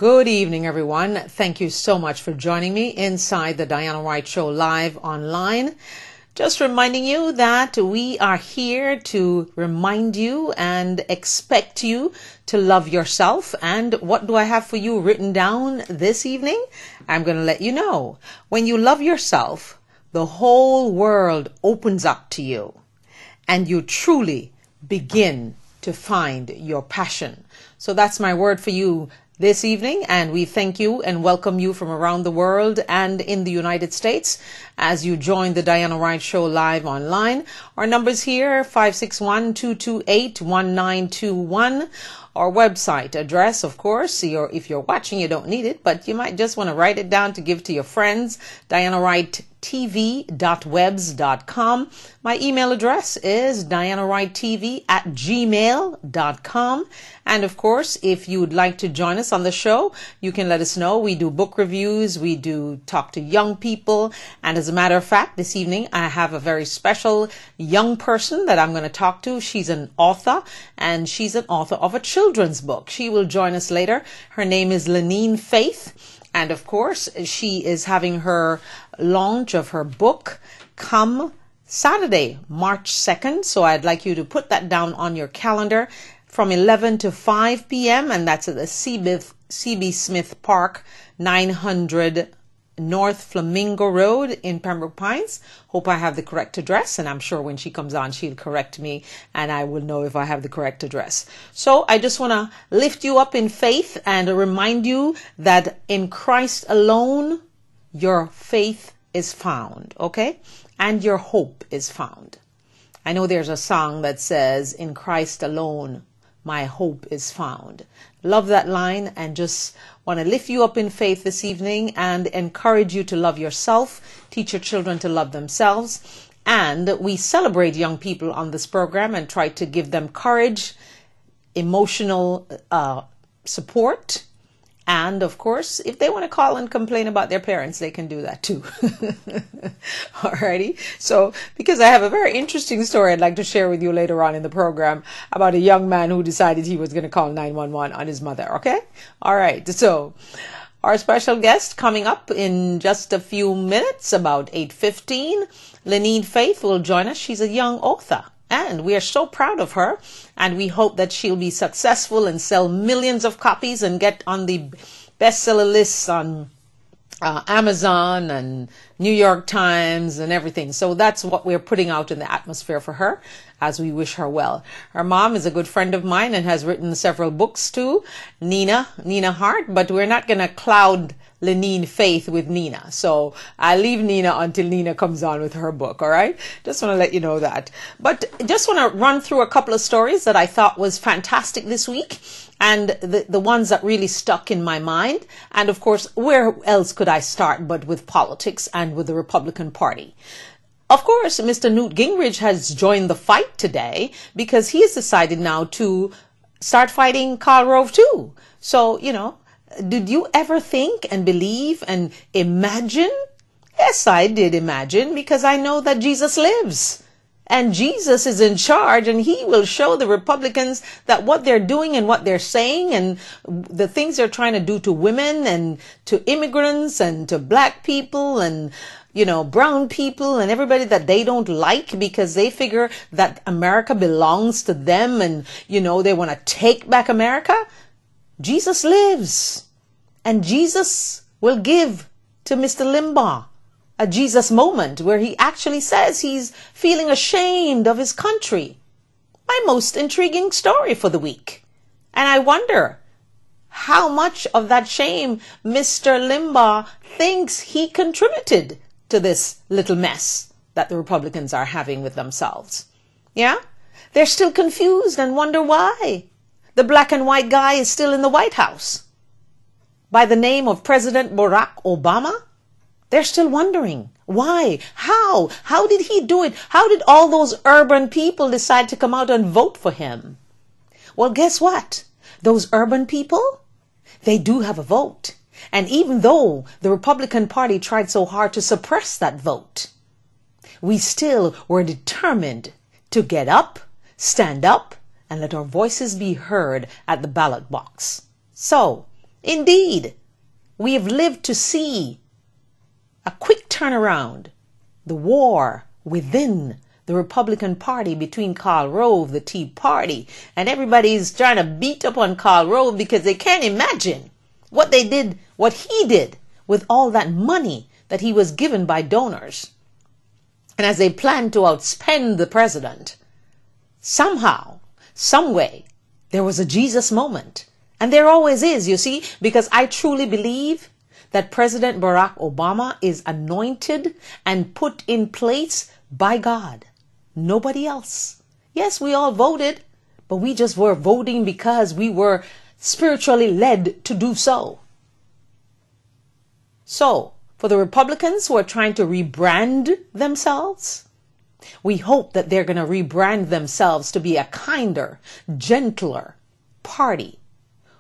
Good evening, everyone. Thank you so much for joining me inside the Diana Wright Show live online. Just reminding you that we are here to remind you and expect you to love yourself. And what do I have for you written down this evening? I'm going to let you know. When you love yourself, the whole world opens up to you and you truly begin to find your passion. So that's my word for you this evening, and we thank you and welcome you from around the world and in the United States as you join the Diana Wright Show live online. Our numbers here, 561-228-1921. Our website address, of course, if you're watching, you don't need it, but you might just want to write it down to give to your friends. DianaWrightTV.webs.com. My email address is DianaWrightTV@gmail.com. And of course, if you would like to join us on the show, you can let us know. We do book reviews, we do talk to young people, and as a matter of fact, this evening I have a very special young person that I'm going to talk to. She's an author, and she's an author of a children's book. She will join us later. Her name is Leneen Faith, and of course, she is having her launch of her book come Saturday, March 2nd. So I'd like you to put that down on your calendar from 11 to 5 p.m. and that's at the C.B. Smith Park, 900 North Flamingo Road in Pembroke Pines. Hope I have the correct address, and I'm sure when she comes on, she'll correct me and I will know if I have the correct address. So I just want to lift you up in faith and remind you that in Christ alone, your faith is found, okay? And your hope is found. I know there's a song that says, in Christ alone, my hope is found. Love that line, and just want to lift you up in faith this evening and encourage you to love yourself, teach your children to love themselves. And we celebrate young people on this program and try to give them courage, emotional support. And of course, if they want to call and complain about their parents, they can do that too. Alrighty. So, because I have a very interesting story I'd like to share with you later on in the program about a young man who decided he was going to call 911 on his mother. Okay. All right. So, our special guest coming up in just a few minutes, about 8:15, Leneen Faith will join us. She's a young author, and we are so proud of her, and we hope that she'll be successful and sell millions of copies and get on the bestseller lists on Amazon and New York Times and everything. So that's what we're putting out in the atmosphere for her as we wish her well. Her mom is a good friend of mine and has written several books too, Nina Hart, but we're not going to cloud Leneen Faith with Nina. So I leave Nina until Nina comes on with her book. All right. Just want to let you know that. But just want to run through a couple of stories that I thought was fantastic this week, and the ones that really stuck in my mind. And of course, where else could I start but with politics and with the Republican Party? Of course, Mr. Newt Gingrich has joined the fight today because he has decided now to start fighting Karl Rove too. So, did you ever think and believe and imagine? Yes, I did imagine, because I know that Jesus lives. And Jesus is in charge, and he will show the Republicans that what they're doing and what they're saying and the things they're trying to do to women and to immigrants and to black people and, brown people and everybody that they don't like because they figure that America belongs to them and, they want to take back America. Jesus lives, and Jesus will give to Mr. Limbaugh a Jesus moment where he actually says he's feeling ashamed of his country. My most intriguing story for the week. And I wonder how much of that shame Mr. Limbaugh thinks he contributed to this little mess that the Republicans are having with themselves. Yeah? They're still confused and wonder why the black and white guy is still in the White House by the name of President Barack Obama. They're still wondering why, how did he do it? How did all those urban people decide to come out and vote for him? Well, guess what? Those urban people, they do have a vote. And even though the Republican Party tried so hard to suppress that vote, we still were determined to get up, stand up, and let our voices be heard at the ballot box. So Indeed, we have lived to see a quick turnaround, the war within the Republican Party between Karl Rove, the Tea Party, and everybody's trying to beat up on Karl Rove because they can't imagine what they did, what he did with all that money that he was given by donors. And as they plan to outspend the president, somehow, some way, there was a Jesus moment. And there always is, you see, because I truly believe that President Barack Obama is anointed and put in place by God. Nobody else. Yes, we all voted, but we just were voting because we were spiritually led to do so. So, for the Republicans who are trying to rebrand themselves, we hope that they're going to rebrand themselves to be a kinder, gentler party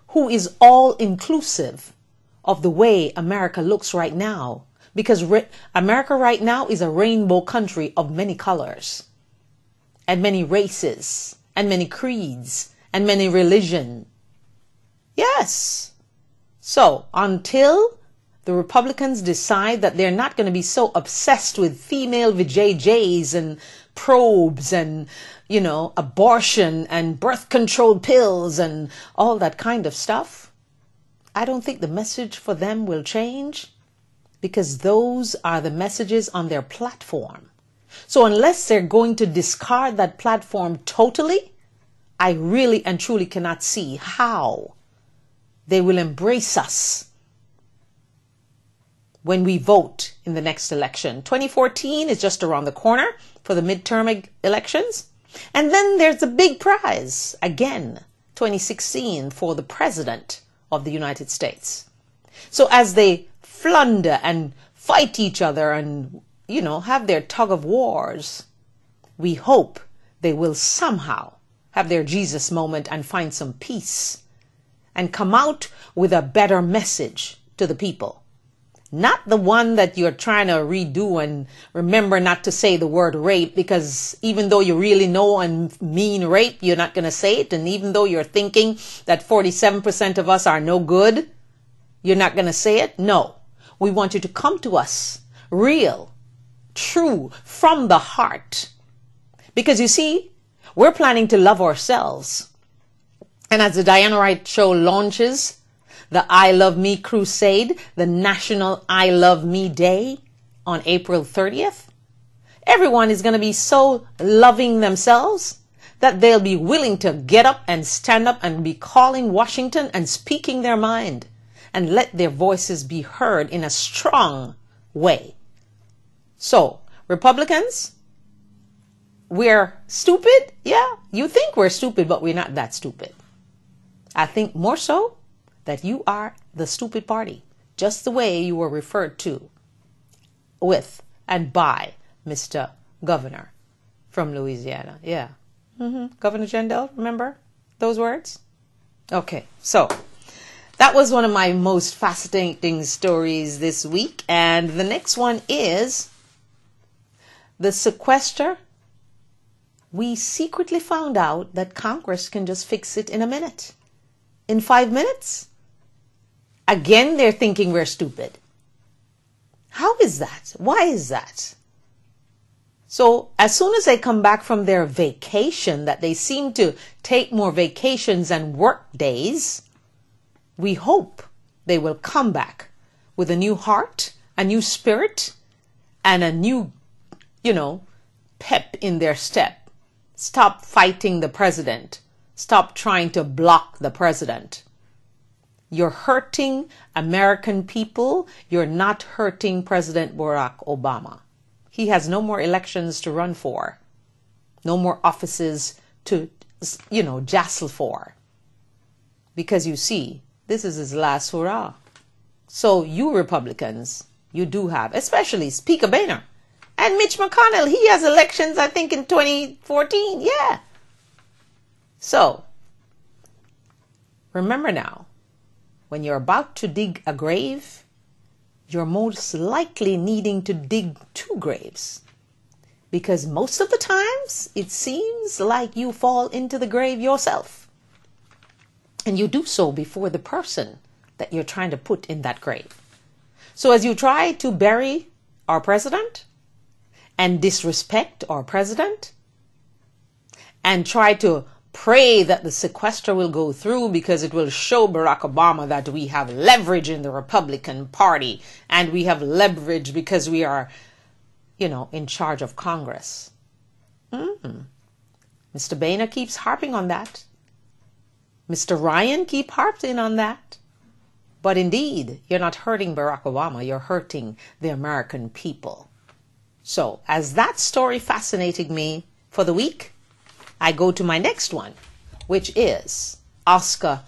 who is all inclusive of the way America looks right now. Because America right now is a rainbow country of many colors and many races and many creeds and many religions. Yes. So until the Republicans decide that they're not going to be so obsessed with female vajayjays and probes and, abortion and birth control pills and all that kind of stuff, I don't think the message for them will change, because those are the messages on their platform. So unless they're going to discard that platform totally, I really and truly cannot see how they will embrace us when we vote in the next election. 2014 is just around the corner for the midterm elections. And then there's the big prize, again, 2016, for the President of the United States. So as they plunder and fight each other and, have their tug of wars, we hope they will somehow have their Jesus moment and find some peace and come out with a better message to the people. Not the one that you're trying to redo and remember not to say the word rape, because even though you really know and mean rape, you're not going to say it. And even though you're thinking that 47% of us are no good, you're not going to say it. No, we want you to come to us real, true, from the heart. Because you see, we're planning to love ourselves. And as the Diana Wright Show launches the I Love Me Crusade, the National I Love Me Day on April 30th, everyone is going to be so loving themselves that they'll be willing to get up and stand up and be calling Washington and speaking their mind and let their voices be heard in a strong way. So, Republicans, we're stupid? Yeah, you think we're stupid, but we're not that stupid. I think more so that you are the stupid party, just the way you were referred to with and by Mr. Governor from Louisiana. Yeah. Governor Jindal, remember those words? Okay, so that was one of my most fascinating stories this week. And the next one is the sequester. We secretly found out that Congress can just fix it in a minute. In 5 minutes? Again, they're thinking we're stupid. How is that? Why is that? So as soon as they come back from their vacation, that they seem to take more vacations and work days, we hope they will come back with a new heart, a new spirit, and a new, pep in their step. Stop fighting the president. Stop trying to block the president. You're hurting American people. You're not hurting President Barack Obama. He has no more elections to run for. No more offices to, jostle for. Because you see, this is his last hurrah. So you Republicans, you do have, especially Speaker Boehner and Mitch McConnell. He has elections, I think, in 2014. Yeah. So, remember now, when you're about to dig a grave, you're most likely needing to dig 2 graves. Because most of the times, it seems like you fall into the grave yourself. And you do so before the person that you're trying to put in that grave. So as you try to bury our president and disrespect our president and try to pray that the sequester will go through because it will show Barack Obama that we have leverage in the Republican Party and we have leverage because we are, in charge of Congress. Mr. Boehner keeps harping on that. Mr. Ryan keep harping on that. But indeed, you're not hurting Barack Obama, you're hurting the American people. So, as that story fascinated me for the week, I go to my next one, which is Oscar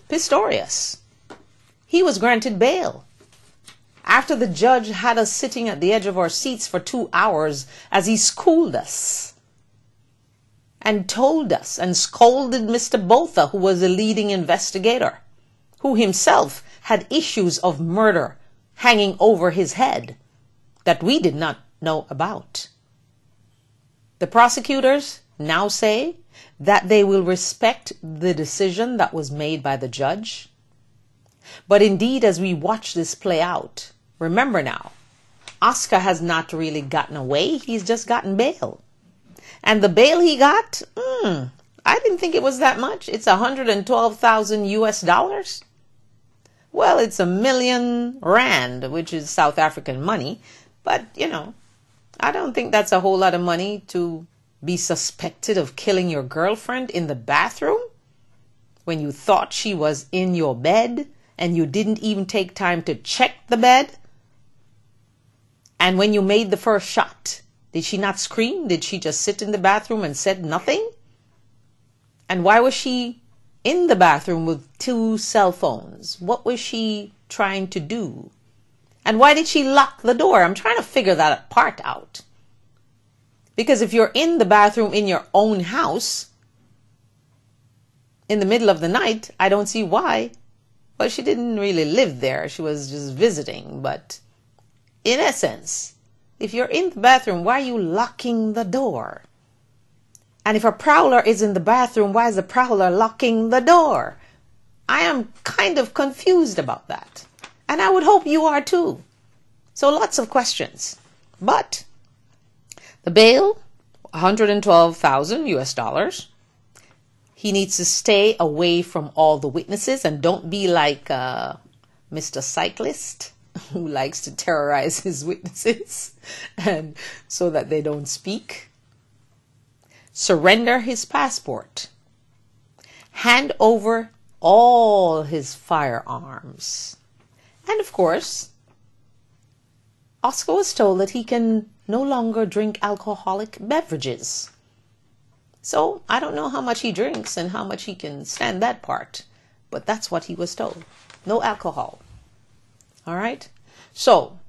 Pistorius. He was granted bail after the judge had us sitting at the edge of our seats for 2 hours as he schooled us and told us and scolded Mr. Botha, who was a leading investigator, who himself had issues of murder hanging over his head that we did not know about. The prosecutors now say that they will respect the decision that was made by the judge. But indeed, as we watch this play out, remember now, Oscar has not really gotten away. He's just gotten bail. And the bail he got, I didn't think it was that much. It's 112,000 US dollars. Well, it's R1 million, which is South African money. But, I don't think that's a whole lot of money to be suspected of killing your girlfriend in the bathroom when you thought she was in your bed and you didn't even take time to check the bed. And when you made the first shot, did she not scream? Did she just sit in the bathroom and said nothing? And why was she in the bathroom with 2 cell phones? What was she trying to do? And why did she lock the door? I'm trying to figure that part out. Because if you're in the bathroom in your own house in the middle of the night, I don't see why. Well, she didn't really live there. She was just visiting. But in essence, if you're in the bathroom, why are you locking the door? And if a prowler is in the bathroom, why is the prowler locking the door? I am kind of confused about that. And I would hope you are too. So lots of questions. But the bail, 112,000 US dollars. He needs to stay away from all the witnesses and don't be like Mr. Cyclist, who likes to terrorize his witnesses and so that they don't speak. Surrender his passport. Hand over all his firearms. And of course, Oscar was told that he can no longer drink alcoholic beverages. So I don't know how much he drinks and how much he can stand that part, but that's what he was told. No alcohol. All right. So,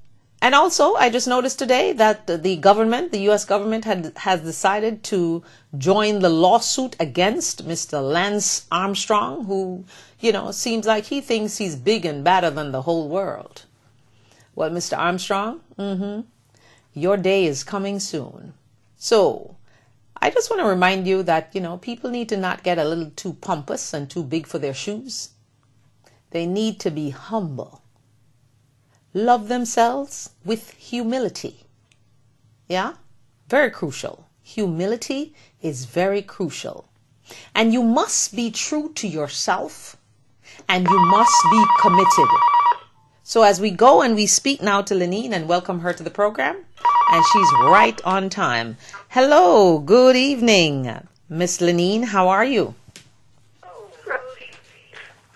and also I just noticed today that the government, the U.S. government has decided to join the lawsuit against Mr. Lance Armstrong, who, seems like he thinks he's big and badder than the whole world. Well, Mr. Armstrong, your day is coming soon. So I just want to remind you that, people need to not get a little too pompous and too big for their shoes. They need to be humble. Love themselves with humility. Yeah? Very crucial. Humility is very crucial. And you must be true to yourself and you must be committed. So as we go and we speak now to Lenine and welcome her to the program, and she's right on time. Hello, good evening, Miss Lenine. How are you?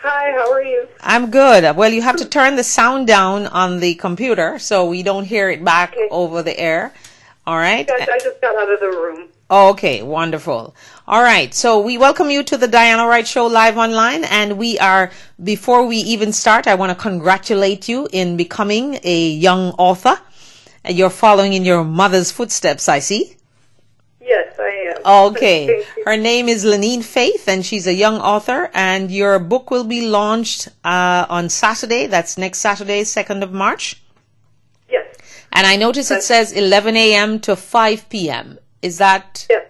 Hi, how are you? I'm good. Well, you have to turn the sound down on the computer so we don't hear it back over the air. All right? Yes, I just got out of the room. Okay, wonderful. All right, so we welcome you to the Diana Wright Show live online, and before we even start, I want to congratulate you in becoming a young author. You're following in your mother's footsteps, I see. Yes, I am. Okay, her name is Lenine Faith, and she's a young author, and your book will be launched on Saturday. That's next Saturday, 2nd of March. Yes. And I notice it says 11 a.m. to 5 p.m. Is that? Yes,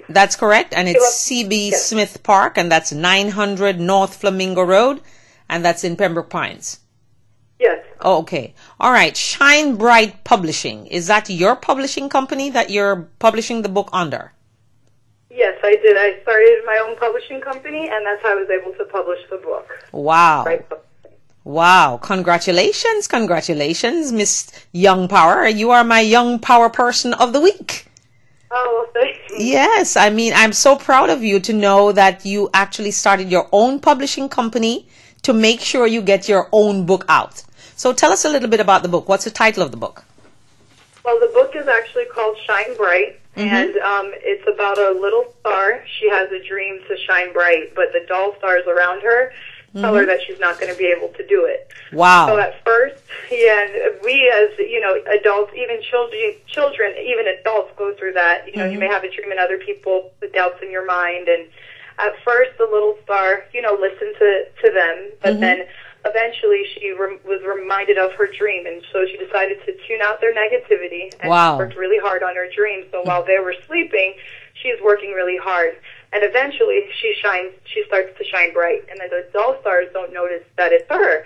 That's correct. And it's C.B. Smith Park, and that's 900 North Flamingo Road. and that's in Pembroke Pines. Yes. Oh, okay. All right. Shine Bright Publishing. Is that your publishing company that you're publishing the book under? Yes, I did. I started my own publishing company, and that's how I was able to publish the book. Wow. Right. Wow. Congratulations. Congratulations, Miss Young Power. You are my Young Power Person of the Week. Oh, thank you. Yes. I mean, I'm so proud of you to know that you actually started your own publishing company to make sure you get your own book out. So tell us a little bit about the book. What's the title of the book? Well, the book is actually called Shine Bright, and it's about a little star. She has a dream to shine bright, but the dull stars around her tell her that she's not going to be able to do it. Wow. So at first, and we as, adults, even children, even adults go through that. You know, you may have a dream and other people put doubts in your mind, and at first the little star, listened to them, but then eventually she was reminded of her dream, and so she decided to tune out their negativity, and she worked really hard on her dream. So while they were sleeping, she's working really hard. And eventually she starts to shine bright, and then the dull stars don't notice that it's her,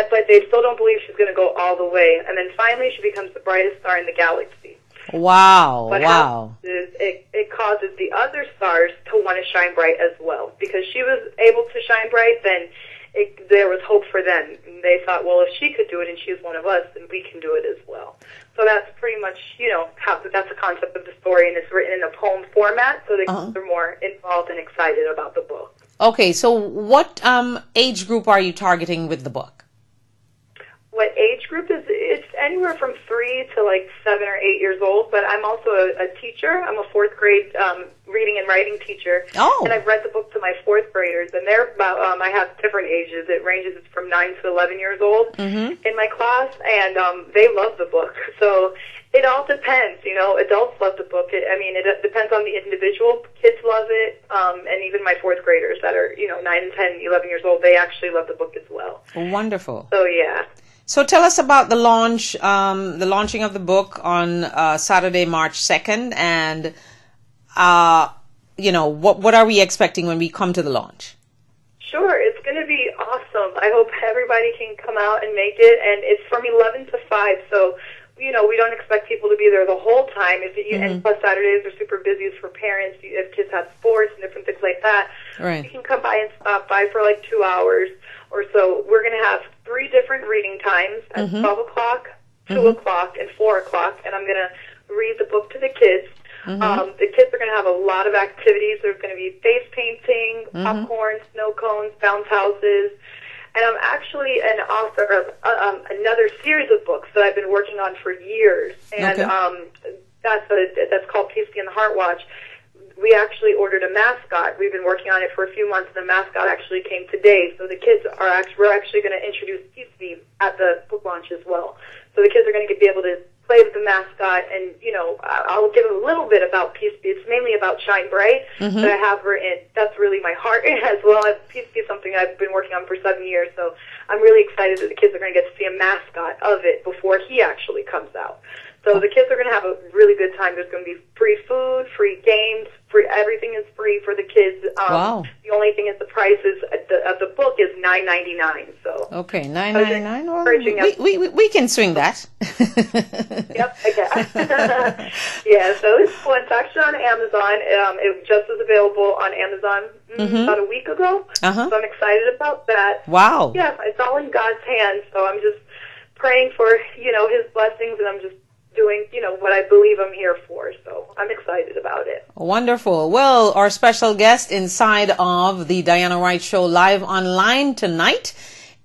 but they still don't believe she's going to go all the way. And then finally she becomes the brightest star in the galaxy. Wow. What happens is it causes the other stars to want to shine bright as well. Because she was able to shine bright, then there was hope for them. And they thought, well, if she could do it and she's one of us, then we can do it as well. So that's pretty much, that's the concept of the story, and it's written in a poem format, so the kids are more involved and excited about the book. Okay, so what age group are you targeting with the book? What age group is it's anywhere from 3 to like 7 or 8 years old, but I'm also a teacher. I'm a 4th grade reading and writing teacher. Oh. And I've read the book to my 4th graders, and they're about, I have different ages. It ranges from 9 to 11 years old in my class, and they love the book. So it all depends, adults love the book. It depends on the individual. Kids love it, and even my 4th graders that are, 9, 10, 11 years old, they actually love the book as well. Wonderful. So, yeah. So tell us about the launching of the book on Saturday, March 2nd, and, what are we expecting when we come to the launch? Sure, it's going to be awesome. I hope everybody can come out and make it, and it's from 11 to 5, so, we don't expect people to be there the whole time. And plus Saturdays are super busy for parents, if kids have sports and different things like that. Right. You can come by and stop by for like 2 hours or so. We're going to have 3 different reading times at 12 o'clock, 2 o'clock, and 4 o'clock, and I'm going to read the book to the kids. The kids are going to have a lot of activities. There's going to be face painting, popcorn, snow cones, bounce houses. And I'm actually an author of another series of books that I've been working on for years. And that's called Peace Be in the Heart Watch. We actually ordered a mascot. We've been working on it for a few months, and the mascot actually came today. So the kids we're actually going to introduce Peace Be at the book launch as well. So the kids are going to be able to play with the mascot, and, I'll give a little bit about Peace Be. It's mainly about Shine Bright, but I have her in. That's really my heart as well. Peace Be is something I've been working on for 7 years, so I'm really excited that the kids are going to get to see a mascot of it before he actually comes out. So the kids are going to have a really good time. There's going to be free food, free games, everything is free for the kids. Wow. The only thing is the price of the book is $9.99. So okay, $9.99. Well, we can swing that. Yep, I guess. Yeah, so it's actually on Amazon. It just was available on Amazon about a week ago. So I'm excited about that. Wow. Yeah, it's all in God's hands. So I'm just praying for His blessings, and I'm just doing, what I believe I'm here for. So I'm excited about it. Wonderful. Well, our special guest inside of the Diana Wright Show live online tonight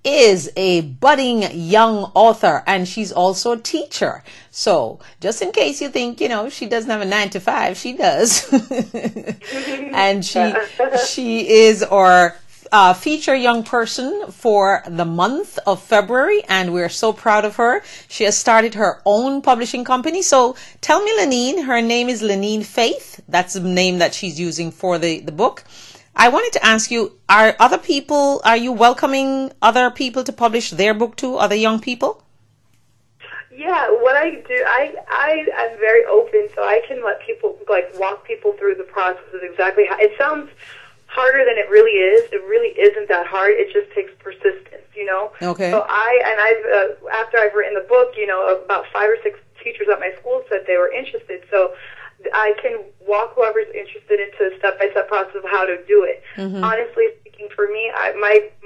is a budding young author, and she's also a teacher. So just in case you think, she doesn't have a 9 to 5, she does. And she is our feature young person for the month of February, and we're so proud of her. She has started her own publishing company. So tell me, Lenine, her name is Lenine Faith. That's the name that she's using for the book. I wanted to ask you, are you welcoming other people to publish their book too, other young people? Yeah, what I do, I'm very open, so I can let people, walk people through the process of exactly how, it sounds harder than it really is. It really isn't that hard. It just takes persistence, you know? Okay. So after I've written the book, you know, about 5 or 6 teachers at my school said they were interested. So I can walk whoever's interested into a step-by-step process of how to do it. Mm-hmm. Honestly speaking, for me,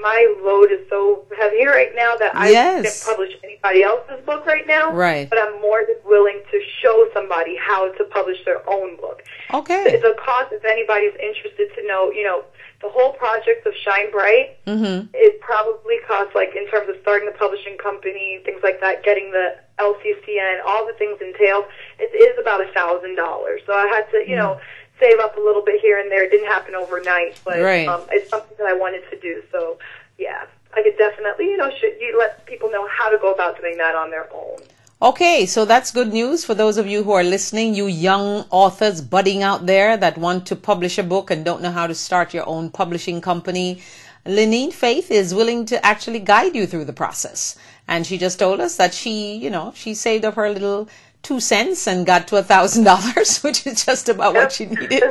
my load is so heavy right now that I can't publish anybody else's book right now. Right. But I'm more than willing to show somebody how to publish their own book. Okay. The cost, if anybody's interested to know, you know, the whole project of Shine Bright, it probably costs, like, in terms of starting the publishing company, things like that, getting the LCCN, all the things entailed, it is about $1,000. So I had to, you know, save up a little bit here and there. It didn't happen overnight, but it's something that I wanted to do. So, yeah, I could definitely, you know, you let people know how to go about doing that on their own. Okay, so that's good news for those of you who are listening, you young authors budding out there that want to publish a book and don't know how to start your own publishing company. Lenine Faith is willing to actually guide you through the process. And she just told us that she saved up her little 2 cents and got to $1,000, which is just about what she needed.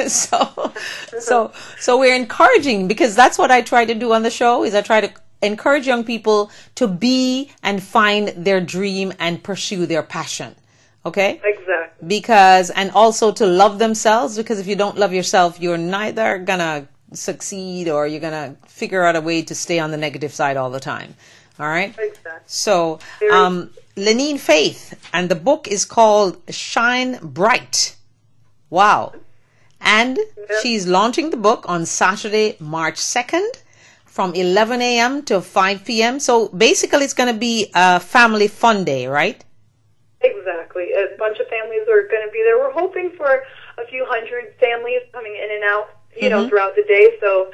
So we're encouraging, because that's what I try to do on the show, is I try to encourage young people to be and find their dream and pursue their passion. Okay? Exactly. Because, and also to love themselves, because if you don't love yourself, you're neither gonna succeed or you're gonna figure out a way to stay on the negative side all the time. All right? Exactly. So, Lenine Faith, and the book is called Shine Bright. Wow. And she's launching the book on Saturday, March 2nd from 11 a.m. to 5 p.m. So basically it's going to be a family fun day, right? Exactly. A bunch of families are going to be there. We're hoping for a few hundred families coming in and out, you know, throughout the day. So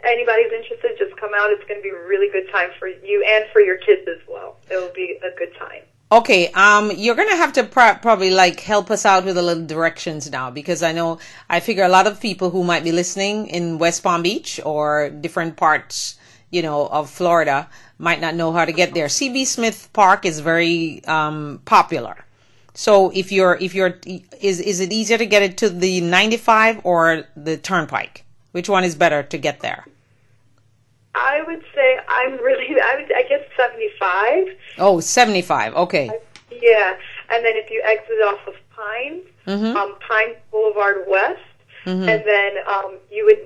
anybody's interested, just come out. It's going to be a really good time for you and for your kids as well. It'll be a good time. Okay, you're going to have to probably like help us out with a little directions now, because I figure a lot of people who might be listening in West Palm Beach or different parts, you know, of Florida might not know how to get there. CB Smith Park is very popular. So is it easier to get it to the 95 or the Turnpike? Which one is better to get there? I would say I guess 75. Oh, 75. Okay. Yeah. And then if you exit off of Pines, Pine Boulevard West, and then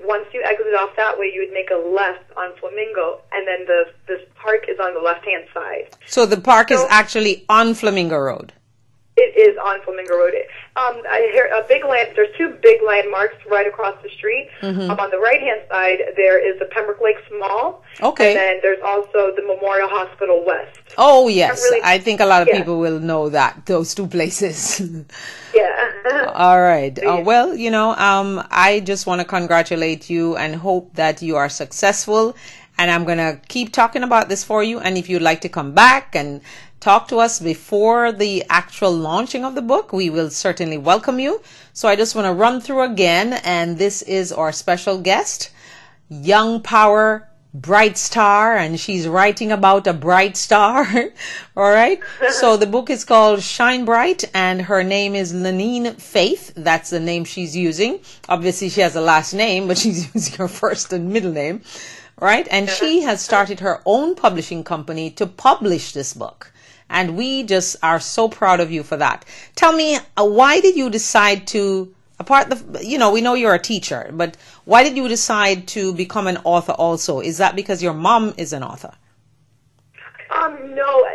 once you exit off that way, you would make a left on Flamingo, and then this park is on the left-hand side. So the park is actually on Flamingo Road. It is on Flamingo Road. I hear there's 2 big landmarks right across the street. On the right-hand side, there is the Pembroke Lakes Mall. Okay. And then there's also the Memorial Hospital West. Oh, yes. I think a lot of people will know those 2 places. Yeah. All right. Well, you know, I just want to congratulate you and hope that you are successful. And I'm going to keep talking about this for you. And if you'd like to come back and talk to us before the actual launching of the book, we will certainly welcome you. So I just want to run through again. And this is our special guest, Young Power Bright Star. And she's writing about a bright star. All right. So the book is called Shine Bright, and her name is Lenine Faith. That's the name she's using. Obviously, she has a last name, but she's using her first and middle name. Right? And she has started her own publishing company to publish this book. And we just are so proud of you for that. Tell me, why did you decide to, we know you're a teacher, but why did you decide to become an author also? Is that because your mom is an author? No,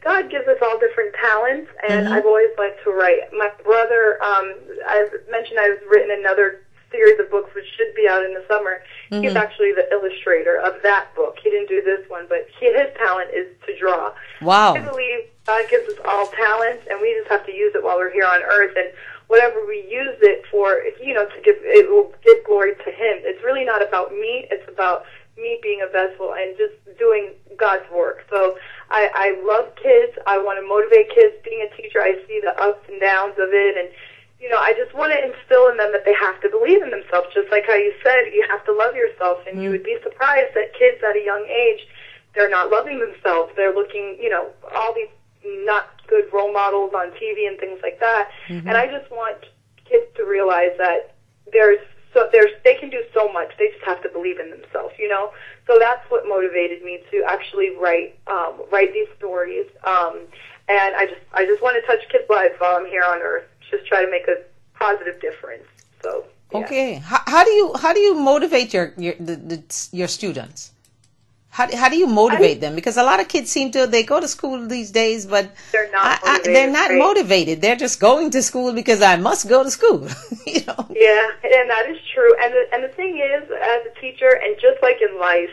God gives us all different talents, and I've always liked to write. My brother, I've mentioned I've written another series of books which should be out in the summer. He's actually the illustrator of that book. He didn't do this one, but his talent is to draw. Wow. I believe God gives us all talents, and we just have to use it while we're here on earth, and whatever we use it for, it will give glory to Him. It's really not about me. It's about me being a vessel and just doing God's work. So I love kids. I want to motivate kids. Being a teacher, I see the ups and downs of it, and I just want to instill in them that they have to believe in themselves. Just like how you said, you have to love yourself. And you would be surprised that kids at a young age, they're not loving themselves. They're looking, all these not good role models on TV and things like that. And I just want kids to realize that there's they can do so much. They just have to believe in themselves, you know. So that's what motivated me to actually write these stories. And I just want to touch kids' lives while I'm here on Earth. Just try to make a positive difference. So yeah. Okay, how do you motivate your students? How do you motivate them? Because a lot of kids they go to school these days, but they're not motivated. They're not motivated. They're just going to school because I must go to school. You know? Yeah, and that is true. And the thing is, as a teacher, and just like in life,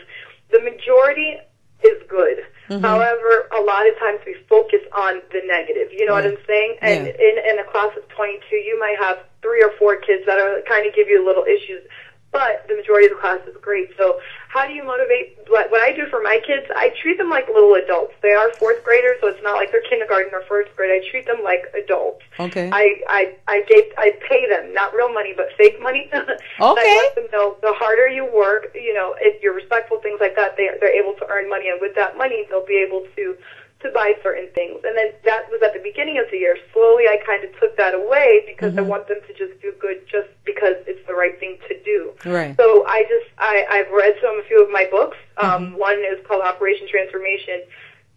the majority is good. Mm-hmm. However, a lot of times we focus on the negative. You know what I'm saying? And in a class of 22, you might have 3 or 4 kids that are kind of give you little issues. But the majority of the class is great. So how do you motivate? What I do for my kids, I treat them like little adults. They are 4th graders, so it's not like they're kindergarten or 1st grade. I treat them like adults. Okay. I pay them, not real money, but fake money. Okay. I let them know the harder you work, you know, if you're respectful, things like that, they're able to earn money. And with that money, they'll be able to buy certain things. And then that was at the beginning of the year. Slowly, I kind of took that away because I want them to just do good just because it's the right thing to do. Right. So I've read a few of my books. One is called Operation Transformation,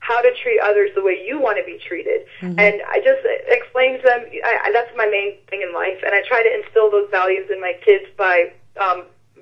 How to Treat Others the Way You Want to Be Treated. And I just explain to them, that's my main thing in life. And I try to instill those values in my kids by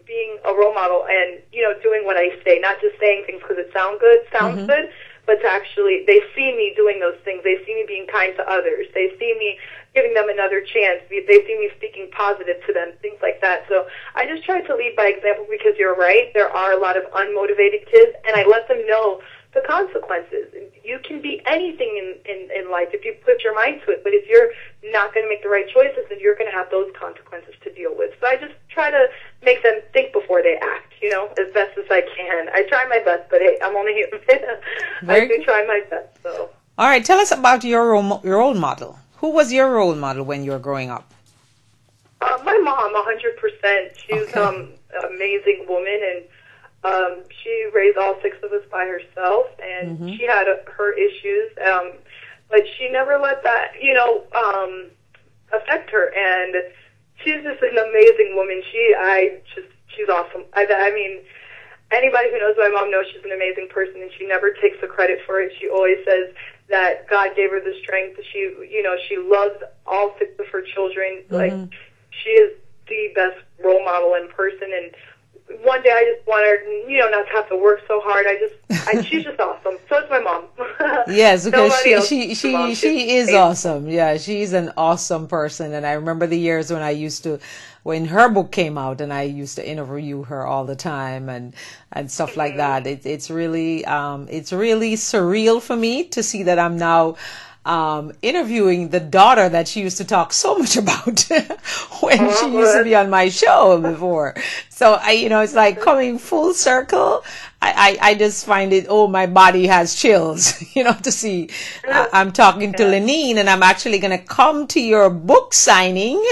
being a role model and, you know, doing what I say, not just saying things because it sounds good, but to actually, they see me doing those things. They see me being kind to others. They see me giving them another chance. They see me speaking positive to them, things like that. So I just try to lead by example because you're right. There are a lot of unmotivated kids, and I let them know the consequences. You can be anything in life if you put your mind to it, but if you're not going to make the right choices, then you're going to have those consequences to deal with. So I just try to make them think before they act, you know, as best as I can. I try my best, but hey, I'm only human. I do try my best. So. All right, tell us about your role model. Who was your role model when you were growing up? My mom, 100%. She's an amazing woman, and she raised all 6 of us by herself, and she had her issues, but she never let that, you know, affect her. And she's just an amazing woman. She's awesome. I mean, anybody who knows my mom knows she's an amazing person, and she never takes the credit for it. She always says that God gave her the strength. She loves all 6 of her children. Like, she is the best role model in person, and one day I just want her, you know, not to have to work so hard. She's just awesome. So is my mom. Yes, because she is awesome. Yeah, she's an awesome person. And I remember the years when her book came out, and I used to interview her all the time and stuff like that. It's really surreal for me to see that I'm now interviewing the daughter that she used to talk so much about when she used to be on my show before. So it's like coming full circle. I just find it, my body has chills, to see. I'm talking to Lenine, and I'm actually going to come to your book signing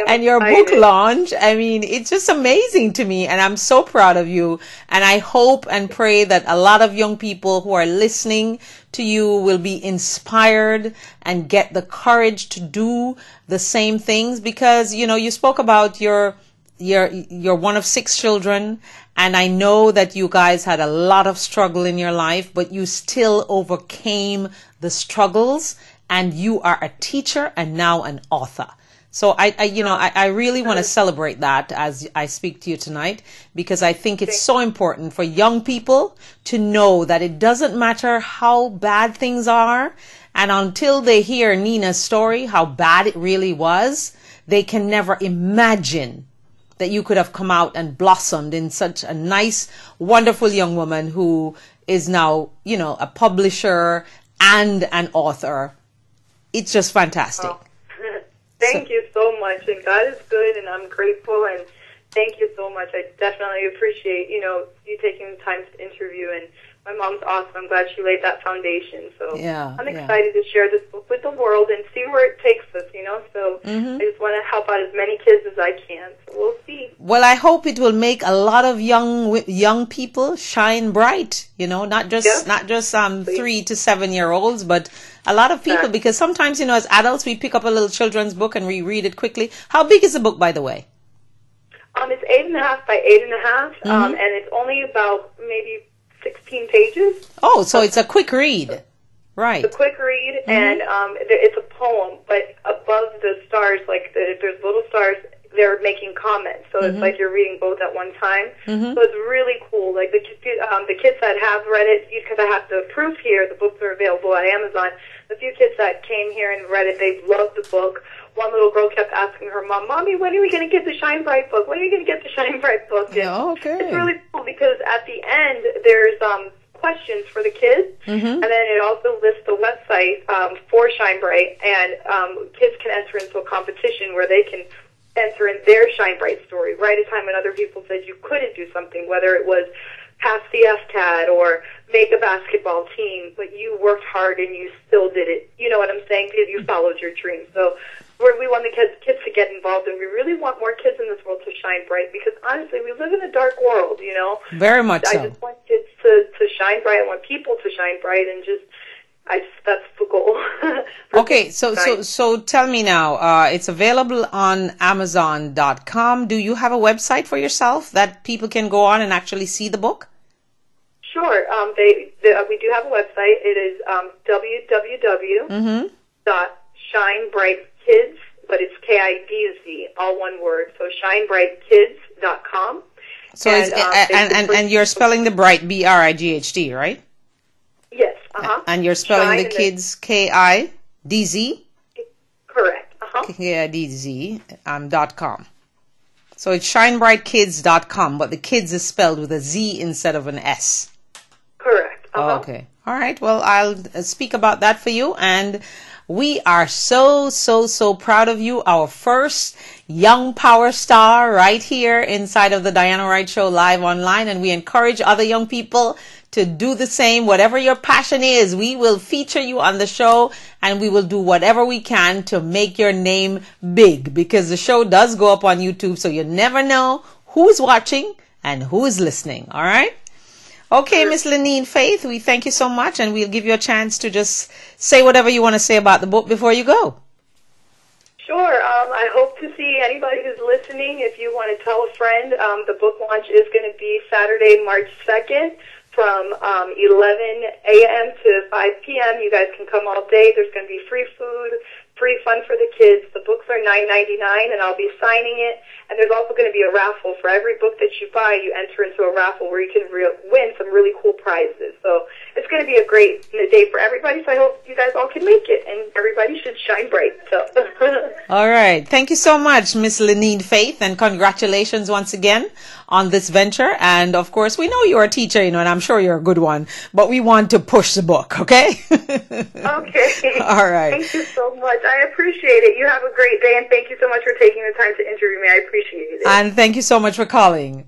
and your book launch. I mean, it's just amazing to me, and I'm so proud of you. And I hope and pray that a lot of young people who are listening to you will be inspired and get the courage to do the same things, because, you spoke about you're one of 6 children, and I know that you guys had a lot of struggle in your life, but you still overcame the struggles, and you are a teacher and now an author. So I really want to celebrate that as I speak to you tonight, because I think it's so important for young people to know that it doesn't matter how bad things are, and until they hear Nina's story, how bad it really was, they can never imagine that you could have come out and blossomed in such a nice, wonderful young woman who is now, a publisher and an author. It's just fantastic. Oh. Thank you so much, and God is good, and I'm grateful, and thank you so much. I definitely appreciate, you taking the time to interview, and my mom's awesome. I'm glad she laid that foundation. So I'm excited to share this book with the world and see where it takes us, So I just want to help out as many kids as I can. So we'll see. Well, I hope it will make a lot of young people shine bright, not just 3 to 7 year olds, but a lot of people, because sometimes, as adults, we pick up a little children's book and we read it quickly. How big is the book, by the way? It's 8.5 by 8.5, and it's only about maybe 16 pages. Oh, so it's a quick read. Right. It's a quick read, and it's a poem, but above the stars, like there's little stars, they're making comments. So it's like you're reading both at one time. So it's really cool. Like the kids that have read it, because I have the proof here, the books are available at Amazon. The few kids that came here and read it, they loved the book. One little girl kept asking her mom, "Mommy, when are we going to get the Shine Bright book? When are you going to get the Shine Bright book?" And it's really cool because at the end there's questions for the kids, and then it also lists the website for Shine Bright, and kids can enter into a competition where they can enter in their Shine Bright story. Right at a time when other people said you couldn't do something, whether it was pass the FCAT or make a basketball team, but you worked hard and you still did it. You know what I'm saying? Because you followed your dream. So we want the kids to get involved, and we really want more kids in this world to shine bright, because honestly, we live in a dark world, you know? Very much so. I just want kids to shine bright. I want people to shine bright, and that's the goal. Okay, so tell me now, it's available on Amazon.com. Do you have a website for yourself that people can go on and actually see the book? Sure. We do have a website. It is www.shinebrightkids, but it's KIDZ, all one word. So shinebrightkids.com. So and you're spelling the bright BRIGHT, right? Yes. And you're spelling the kids KIDZ? Correct. KIDZ.com. So it's shinebrightkids.com, but the kids is spelled with a Z instead of an S. Correct. Okay. All right. Well, I'll speak about that for you. And we are so proud of you. Our first young power star right here inside of the Diana Wright Show live online. And we encourage other young people to do the same. Whatever your passion is, we will feature you on the show, and we will do whatever we can to make your name big, because the show does go up on YouTube, so you never know who is watching and who is listening. All right. Okay, Miss Lenine Faith, we thank you so much, and we'll give you a chance to just say whatever you want to say about the book before you go. Sure. I hope to see anybody who's listening. If you want to tell a friend, the book launch is going to be Saturday, March 2nd from 11 a.m. to 5 p.m. You guys can come all day. There's going to be free food, free fun for the kids. The books are $9.99, and I'll be signing it. And there's also going to be a raffle. For every book that you buy, you enter into a raffle where you can win some really cool prizes. So it's going to be a great day for everybody. So I hope you guys all can make it, and everybody should shine bright. So. All right. Thank you so much, Miss Lenine Faith, and congratulations once again on this venture. And of course, we know you're a teacher, and I'm sure you're a good one, but we want to push the book, okay? Okay. All right. Thank you so much. I appreciate it. You have a great day, and thank you so much for taking the time to interview me. I appreciate it. And thank you so much for calling.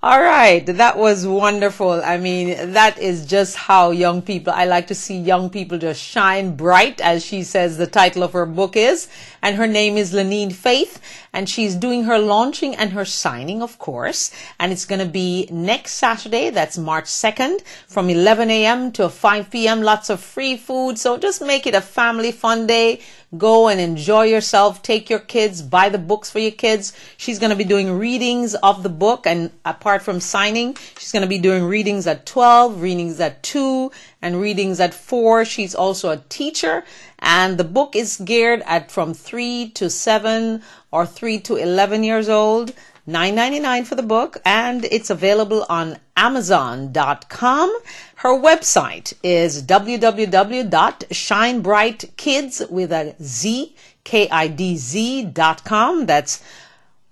All right. That was wonderful. I mean, that is just how young people, I like to see young people just shine bright, as she says the title of her book is. And her name is Lenine Faith. And she's doing her launching and her signing, of course. And it's going to be next Saturday. That's March 2nd from 11 a.m. to 5 p.m. Lots of free food. So just make it a family fun day. Go and enjoy yourself. Take your kids. Buy the books for your kids. She's going to be doing readings of the book. And apart from signing, she's going to be doing readings at 12, readings at 2, and readings at 4. She's also a teacher. And the book is geared at from 3 to 7 or 3 to 11 years old. $9.99 for the book, and it's available on Amazon.com. Her website is www.shinebrightkids with a Z, KIDZ.com. That's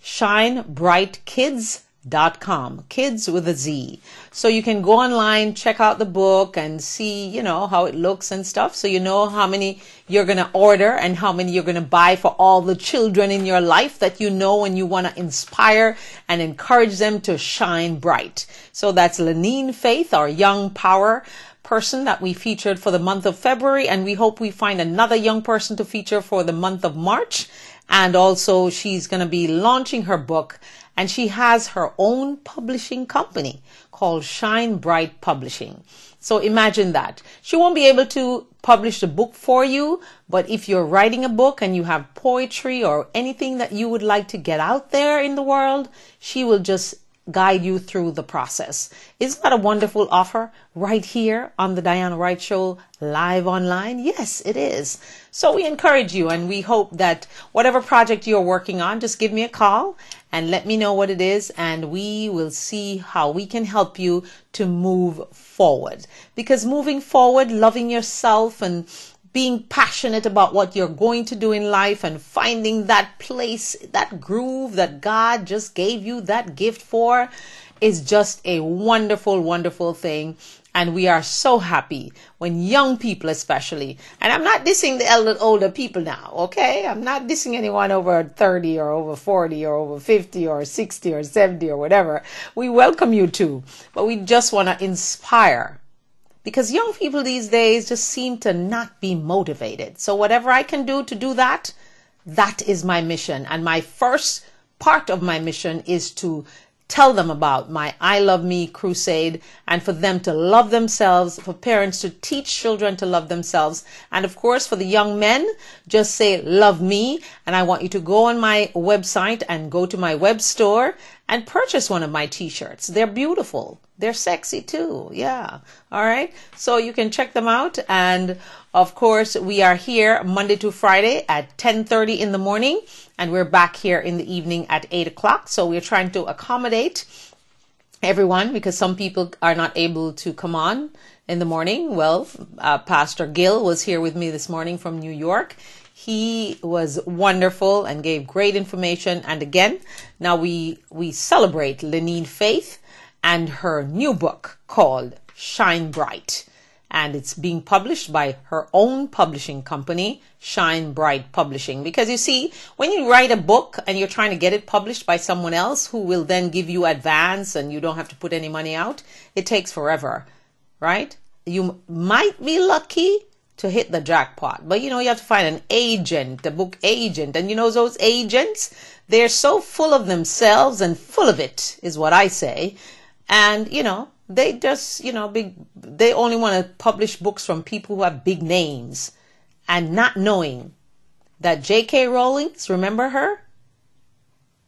shinebrightkids.com, kids with a Z. So you can go online, check out the book, and see, you know, how it looks and stuff. So you know how many you're going to order and how many you're going to buy for all the children in your life that you know and you want to inspire and encourage them to shine bright. So that's Lenine Faith, our young power person that we featured for the month of February. And we hope we find another young person to feature for the month of March. And also she's going to be launching her book, and she has her own publishing company called Shine Bright Publishing. So imagine that. She won't be able to publish the book for you, but if you're writing a book and you have poetry or anything that you would like to get out there in the world, she will just guide you through the process. Isn't that a wonderful offer right here on the Diana Wright Show live online? Yes, it is. So we encourage you, and we hope that whatever project you're working on, just give me a call and let me know what it is, and we will see how we can help you to move forward. Because moving forward, loving yourself and being passionate about what you're going to do in life and finding that place, that groove that God just gave you that gift for, is just a wonderful, wonderful thing. And we are so happy when young people especially, and I'm not dissing the older people now, okay? I'm not dissing anyone over 30 or over 40 or over 50 or 60 or 70 or whatever. We welcome you too, but we just want to inspire. Because young people these days just seem to not be motivated. So whatever I can do to do that, that is my mission. And my first part of my mission is to tell them about my I Love Me crusade, and for them to love themselves, for parents to teach children to love themselves. And of course, for the young men, just say, love me. And I want you to go on my website and go to my web store and purchase one of my t-shirts. They're beautiful. They're sexy too. Yeah. All right. So you can check them out. And of course, we are here Monday to Friday at 10:30 in the morning. And we're back here in the evening at 8 o'clock. So we're trying to accommodate everyone because some people are not able to come on in the morning. Well, Pastor Gill was here with me this morning from New York. He was wonderful and gave great information. And again, now we celebrate Lenine Faith and her new book called Shine Bright. And it's being published by her own publishing company, Shine Bright Publishing. Because you see, when you write a book and you're trying to get it published by someone else who will then give you advance and you don't have to put any money out, it takes forever, right? You might be lucky to hit the jackpot, but you have to find an agent, a book agent. And those agents, they're so full of themselves and full of it, is what I say. And, they just, they only want to publish books from people who have big names, and not knowing that J.K. Rowling, remember her?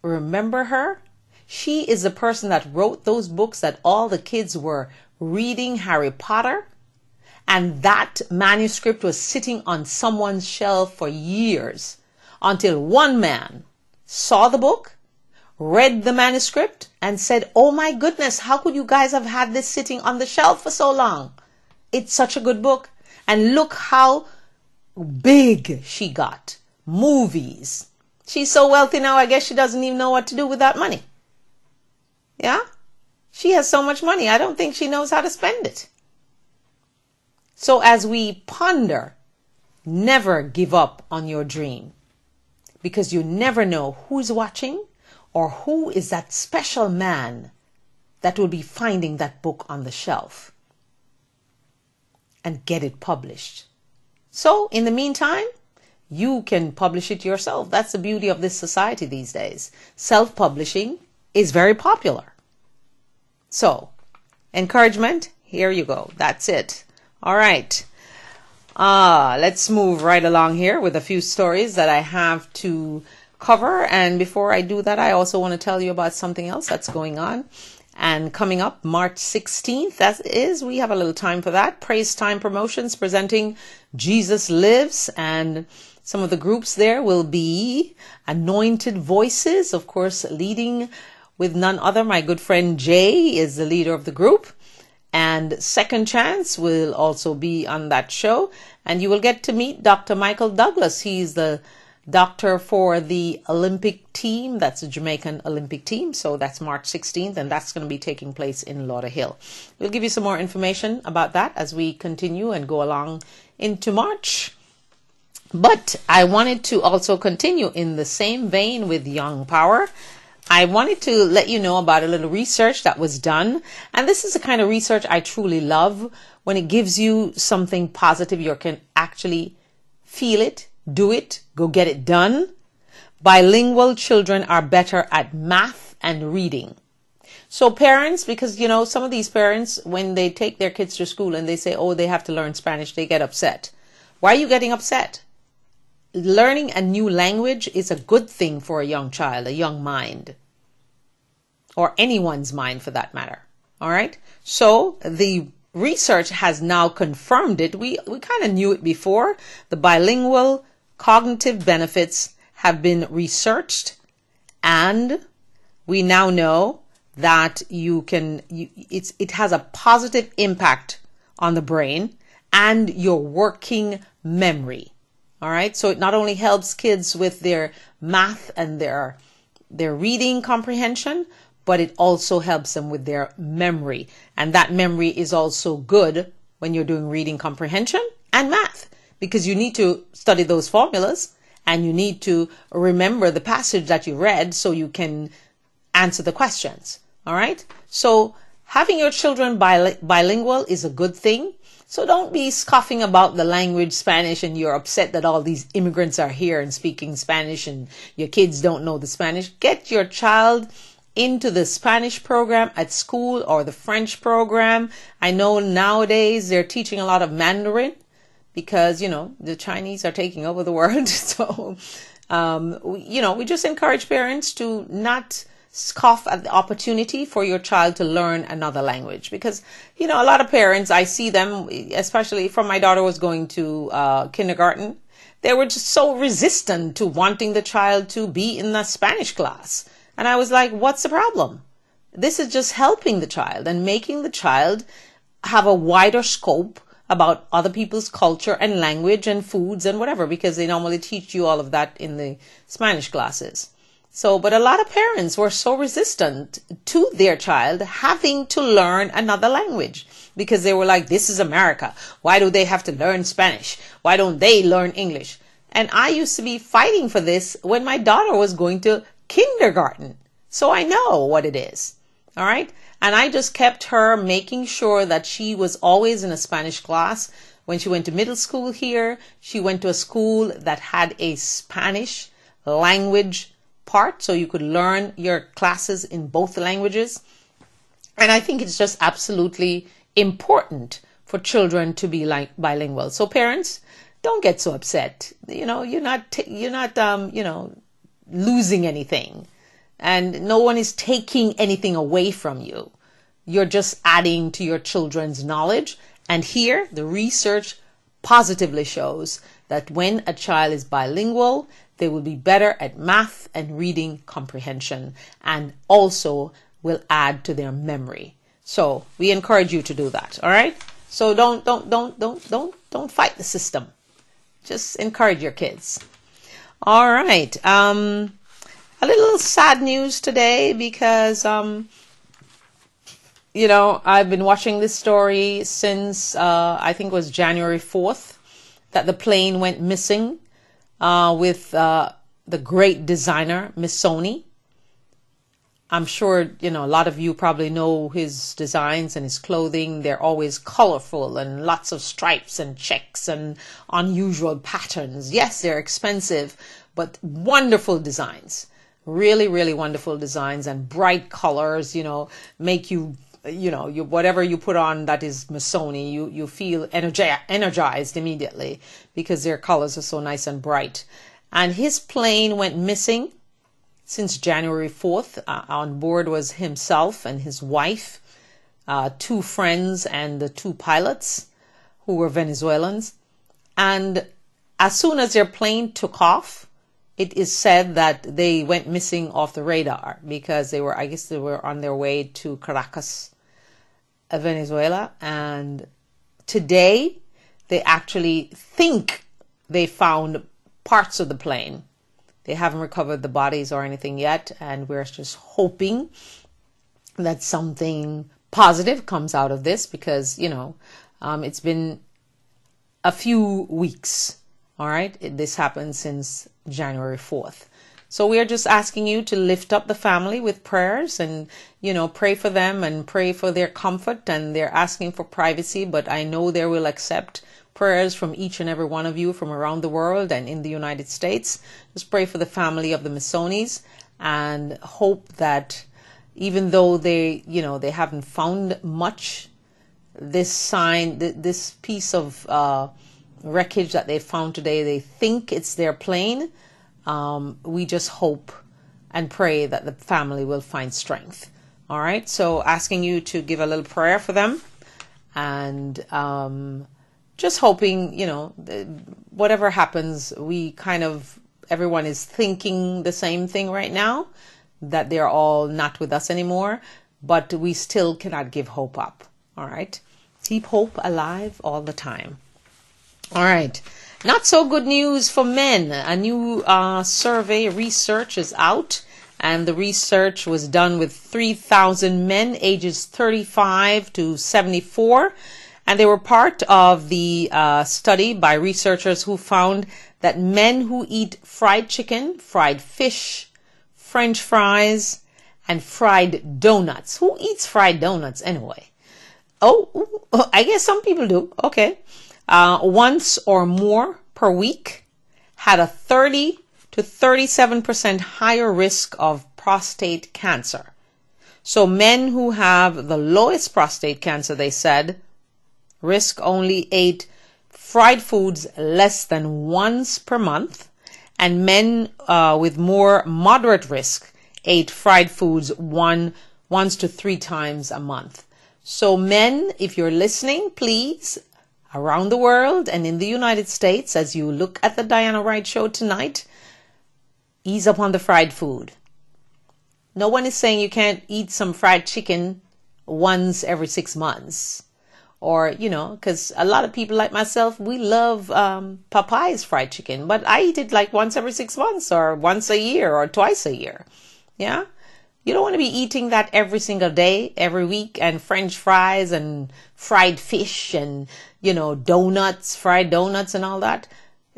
Remember her? She is the person that wrote those books that all the kids were reading, Harry Potter. And that manuscript was sitting on someone's shelf for years until one man saw the book, read the manuscript, and said, oh my goodness, how could you guys have had this sitting on the shelf for so long? It's such a good book. And look how big she got. Movies. She's so wealthy now, I guess she doesn't even know what to do with that money. Yeah? She has so much money, I don't think she knows how to spend it. So as we ponder, never give up on your dream, because you never know who's watching or who is that special man that will be finding that book on the shelf and get it published. So in the meantime, you can publish it yourself. That's the beauty of this society these days. Self-publishing is very popular. So, encouragement, here you go. That's it. All right. Let's move right along here with a few stories that I have to cover. And before I do that, I also want to tell you about something else that's going on. And coming up March 16th, that is, we have a little time for that. Praise Time Promotions presenting Jesus Lives. And some of the groups there will be Anointed Voices, of course, leading with none other. My good friend Jay is the leader of the group. And Second Chance will also be on that show. And you will get to meet Dr. Michael Douglas. He's the doctor for the Olympic team. That's the Jamaican Olympic team. So that's March 16th, and that's going to be taking place in Lauderhill. We'll give you some more information about that as we continue and go along into March. But I wanted to also continue in the same vein with Young Power. I wanted to let you know about a little research that was done. And this is the kind of research I truly love, when it gives you something positive. You can actually feel it, do it, go get it done. Bilingual children are better at math and reading. So parents, because, some of these parents, when they take their kids to school and they say, oh, they have to learn Spanish, they get upset. Why are you getting upset? Learning a new language is a good thing for a young child, a young mind, or anyone's mind for that matter. All right. So the research has now confirmed it. We kind of knew it before. The bilingual cognitive benefits have been researched, and we now know that it has a positive impact on the brain and your working memory. All right. So it not only helps kids with their math and their reading comprehension, but it also helps them with their memory. And that memory is also good when you're doing reading comprehension and math, because you need to study those formulas and you need to remember the passage that you read so you can answer the questions. All right. So having your children bilingual is a good thing. So don't be scoffing about the language Spanish and you're upset that all these immigrants are here and speaking Spanish and your kids don't know the Spanish. Get your child into the Spanish program at school or the French program. I know nowadays they're teaching a lot of Mandarin because, the Chinese are taking over the world. So, we just encourage parents to not scoff at the opportunity for your child to learn another language, because, a lot of parents, I see them, especially from my daughter was going to kindergarten. They were just so resistant to wanting the child to be in the Spanish class. And I was like, what's the problem? This is just helping the child and making the child have a wider scope about other people's culture and language and foods and whatever, because they normally teach you all of that in the Spanish classes. So, but a lot of parents were so resistant to their child having to learn another language because they were like, this is America. Why do they have to learn Spanish? Why don't they learn English? And I used to be fighting for this when my daughter was going to kindergarten. So I know what it is. All right. And I just kept her making sure that she was always in a Spanish class. When she went to middle school here, she went to a school that had a Spanish language part. So you could learn your classes in both languages. And I think it's just absolutely important for children to be bilingual. So parents, don't get so upset. You're not losing anything, and no one is taking anything away from you. You're just adding to your children's knowledge. And here the research positively shows that when a child is bilingual, they will be better at math and reading comprehension, and also will add to their memory. So we encourage you to do that. All right. So don't fight the system. Just encourage your kids. All right. A little sad news today because, I've been watching this story since, I think it was January 4th, that the plane went missing with the great designer, Missoni. I'm sure, a lot of you probably know his designs and his clothing. They're always colorful and lots of stripes and checks and unusual patterns. Yes, they're expensive, but wonderful designs. Really, really wonderful designs and bright colors, make you, whatever you put on that is Missoni, you feel energized immediately because their colors are so nice and bright. And his plane went missing since January 4th. On board was himself and his wife, 2 friends, and the 2 pilots who were Venezuelans. And as soon as their plane took off, it is said that they went missing off the radar because they were on their way to Caracas, Venezuela. And today they actually think they found parts of the plane. They haven't recovered the bodies or anything yet, and we're just hoping that something positive comes out of this because, it's been a few weeks, all right? This happened since January 4th. So we are just asking you to lift up the family with prayers and, pray for them and pray for their comfort, and they're asking for privacy, but I know they will accept prayers from each and every one of you from around the world and in the United States. Just pray for the family of the Missonis and hope that even though they haven't found much, this piece of, wreckage that they found today. They think it's their plane. We just hope and pray that the family will find strength. All right. So asking you to give a little prayer for them, and just hoping, whatever happens, everyone is thinking the same thing right now, that they're all not with us anymore, but we still cannot give hope up. All right. Keep hope alive all the time. All right. Not so good news for men. A new survey research is out, and the research was done with 3,000 men ages 35 to 74. And they were part of the study by researchers who found that men who eat fried chicken, fried fish, French fries, and fried donuts. Who eats fried donuts anyway? Oh, I guess some people do. Okay. Once or more per week had a 30 to 37% higher risk of prostate cancer. So men who have the lowest prostate cancer, they said, risk only ate fried foods less than once per month, and men with more moderate risk ate fried foods once to 3 times a month. So men, if you're listening, please, around the world and in the United States, as you look at the Diana Wright Show tonight, ease up on the fried food. No one is saying you can't eat some fried chicken once every 6 months. Or, because a lot of people like myself, we love Popeye's fried chicken, but I eat it like once every 6 months or once a year or twice a year. Yeah. You don't want to be eating that every single day, every week, and French fries and fried fish and, donuts, fried donuts and all that.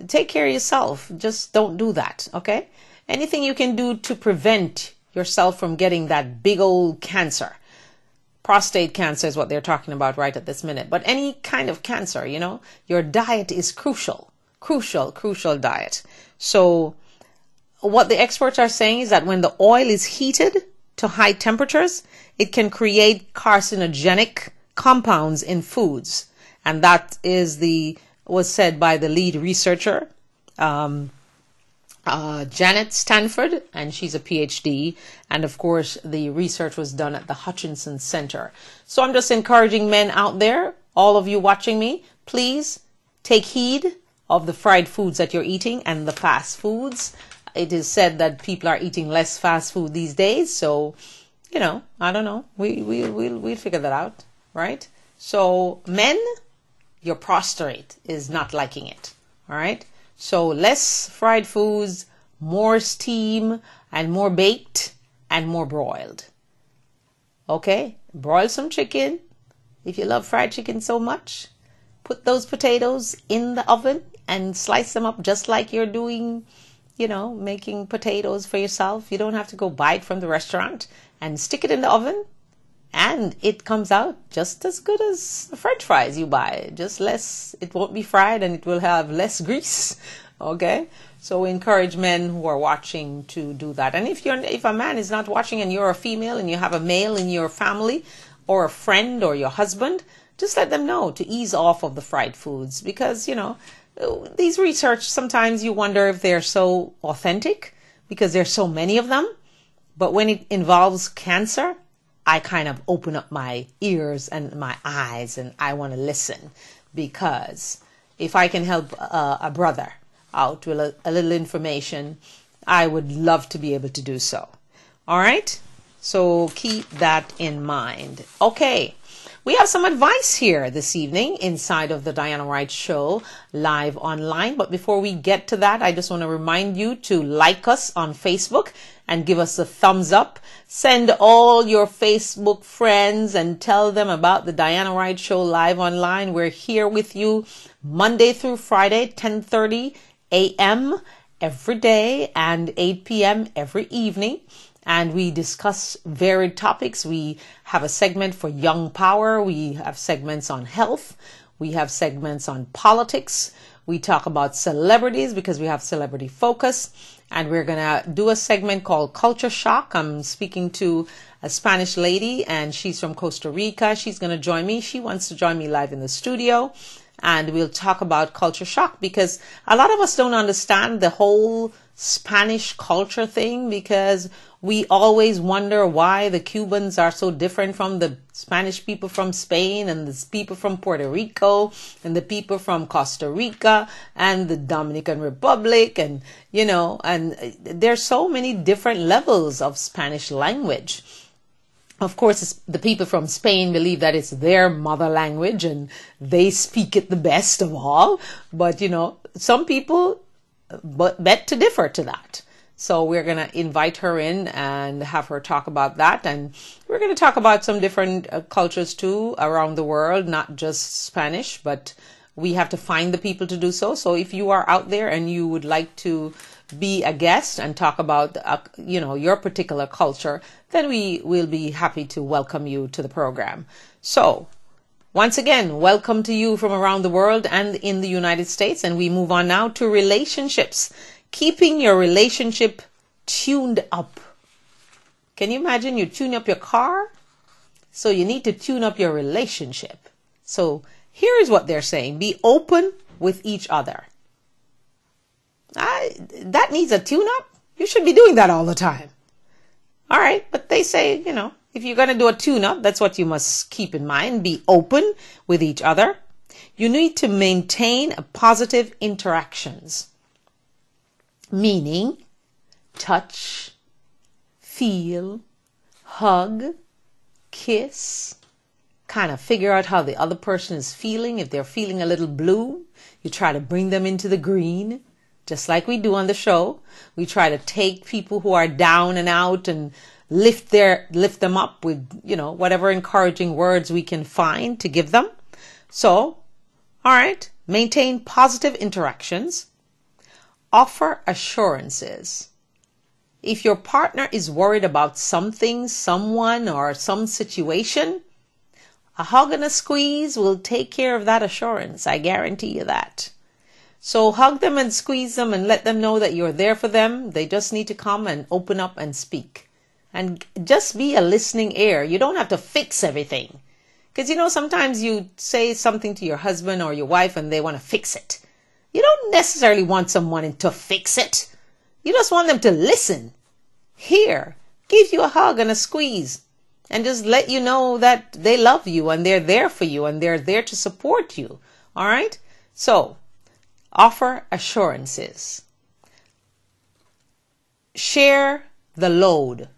Take care of yourself. Just don't do that. Okay. Anything you can do to prevent yourself from getting that big old cancer. Prostate cancer is what they're talking about right at this minute. But any kind of cancer, your diet is crucial diet. So what the experts are saying is that when the oil is heated to high temperatures, it can create carcinogenic compounds in foods. And that was said by the lead researcher, Janet Stanford, and she's a PhD. And of course, the research was done at the Hutchinson Center. So I'm just encouraging men out there, all of you watching me, please take heed of the fried foods that you're eating and the fast foods. It is said that people are eating less fast food these days. So, I don't know. We'll figure that out, right? So men, your prostate is not liking it. All right. So less fried foods, more steam, and more baked, and more broiled. Okay, broil some chicken. If you love fried chicken so much, put those potatoes in the oven and slice them up just like you're doing, making potatoes for yourself. You don't have to go buy it from the restaurant, and stick it in the oven. And it comes out just as good as the French fries you buy. Just less, it won't be fried and it will have less grease. Okay? So we encourage men who are watching to do that. And if a man is not watching and you're a female and you have a male in your family or a friend or your husband, just let them know to ease off of the fried foods. Because, these research, sometimes you wonder if they're so authentic because there's so many of them. But when it involves cancer, I kind of open up my ears and my eyes and I want to listen, because if I can help a brother out with a little information, I would love to be able to do so. All right. So keep that in mind. Okay. We have some advice here this evening inside of the Diana Wright Show live online. But before we get to that, I just want to remind you to like us on Facebook and give us a thumbs up. Send all your Facebook friends and tell them about the Diana Wright Show live online. We're here with you Monday through Friday, 10:30 a.m. every day and 8 p.m. every evening. And we discuss varied topics. We have a segment for young power. We have segments on health. We have segments on politics. We talk about celebrities because we have Celebrity Focus. And we're going to do a segment called Culture Shock. I'm speaking to a Spanish lady and she's from Costa Rica. She's going to join me. She wants to join me live in the studio. and we'll talk about culture shock, because a lot of us don't understand the whole Spanish culture thing, because we always wonder why the Cubans are so different from the Spanish people from Spain, and the people from Puerto Rico, and the people from Costa Rica, and the Dominican Republic, and and there's so many different levels of Spanish language. Of course, the people from Spain believe that it's their mother language and they speak it the best of all. But, some people bet to differ to that. So we're going to invite her in and have her talk about that. And we're going to talk about some different cultures too around the world, not just Spanish, but we have to find the people to do so. So if you are out there and you would like to be a guest and talk about, your particular culture, then we will be happy to welcome you to the program. So once again, welcome to you from around the world and in the United States. And we move on now to relationships. Keeping your relationship tuned up. Can you imagine you tune up your car? So you need to tune up your relationship. So here's what they're saying. Be open with each other. That needs a tune-up. You should be doing that all the time. All right, but they say, if you're going to do a tune-up, that's what you must keep in mind. Be open with each other. You need to maintain positive interactions, meaning touch, feel, hug, kiss, kind of figure out how the other person is feeling. If they're feeling a little blue, you try to bring them into the green. Just like we do on the show, we try to take people who are down and out and lift them up with, whatever encouraging words we can find to give them. So, all right, maintain positive interactions. Offer assurances. If your partner is worried about something, someone, or some situation, a hug and a squeeze will take care of that assurance. I guarantee you that. So hug them and squeeze them and let them know that you're there for them. They just need to come and open up and speak. And just be a listening ear. You don't have to fix everything. Because, sometimes you say something to your husband or your wife and they want to fix it. You don't necessarily want someone to fix it. You just want them to listen, hear, give you a hug and a squeeze, and just let you know that they love you and they're there for you and they're there to support you. All right? So, offer assurances. Share the load.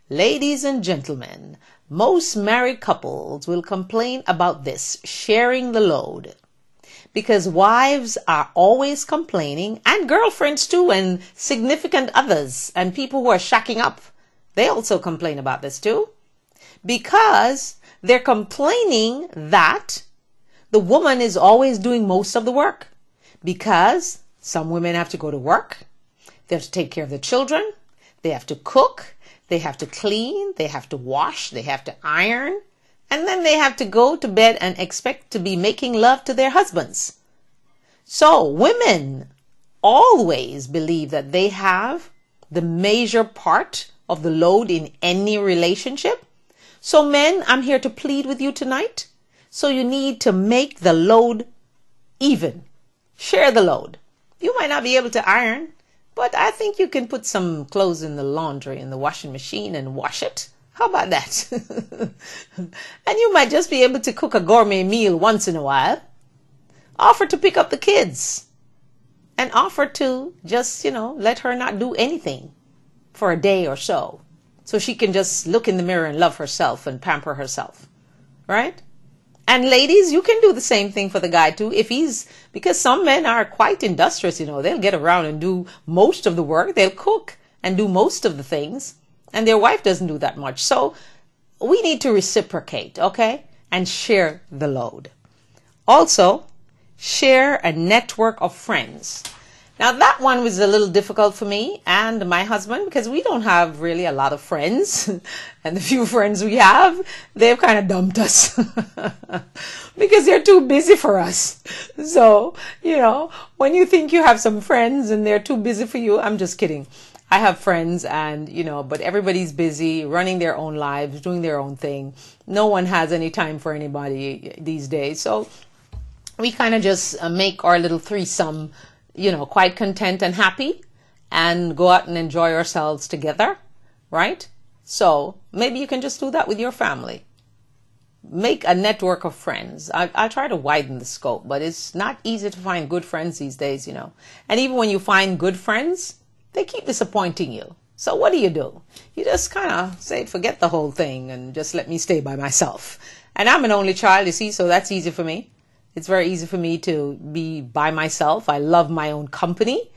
Ladies and gentlemen, most married couples will complain about this, sharing the load. Because wives are always complaining, and girlfriends too, and significant others, and people who are shacking up. They also complain about this too. Because they're complaining that the woman is always doing most of the work. Because some women have to go to work, they have to take care of the children, they have to cook, they have to clean, they have to wash, they have to iron, and then they have to go to bed and expect to be making love to their husbands. So women always believe that they have the major part of the load in any relationship. So men, I'm here to plead with you tonight. So you need to make the load even. Share the load. You might not be able to iron, but I think you can put some clothes in the laundry in the washing machine and wash it. How about that? And you might just be able to cook a gourmet meal once in a while. Offer to pick up the kids. And offer to just, let her not do anything for a day or so. So she can just look in the mirror and love herself and pamper herself. Right? And ladies, you can do the same thing for the guy too. Because some men are quite industrious, they'll get around and do most of the work. They'll cook and do most of the things. And their wife doesn't do that much. So we need to reciprocate, okay? And share the load. Also, share a network of friends. Now that one was a little difficult for me and my husband because we don't have really a lot of friends. And the few friends we have, they've kind of dumped us because they're too busy for us. So, when you think you have some friends and they're too busy for you, I'm just kidding. I have friends and, but everybody's busy running their own lives, doing their own thing. No one has any time for anybody these days. So we kind of just make our little threesome, quite content and happy, and go out and enjoy ourselves together, right? So maybe you can just do that with your family. Make a network of friends. I try to widen the scope, but it's not easy to find good friends these days, And even when you find good friends, they keep disappointing you. So what do? You just kind of say, forget the whole thing and just let me stay by myself. And I'm an only child, you see, so that's easy for me. It's very easy for me to be by myself. I love my own company.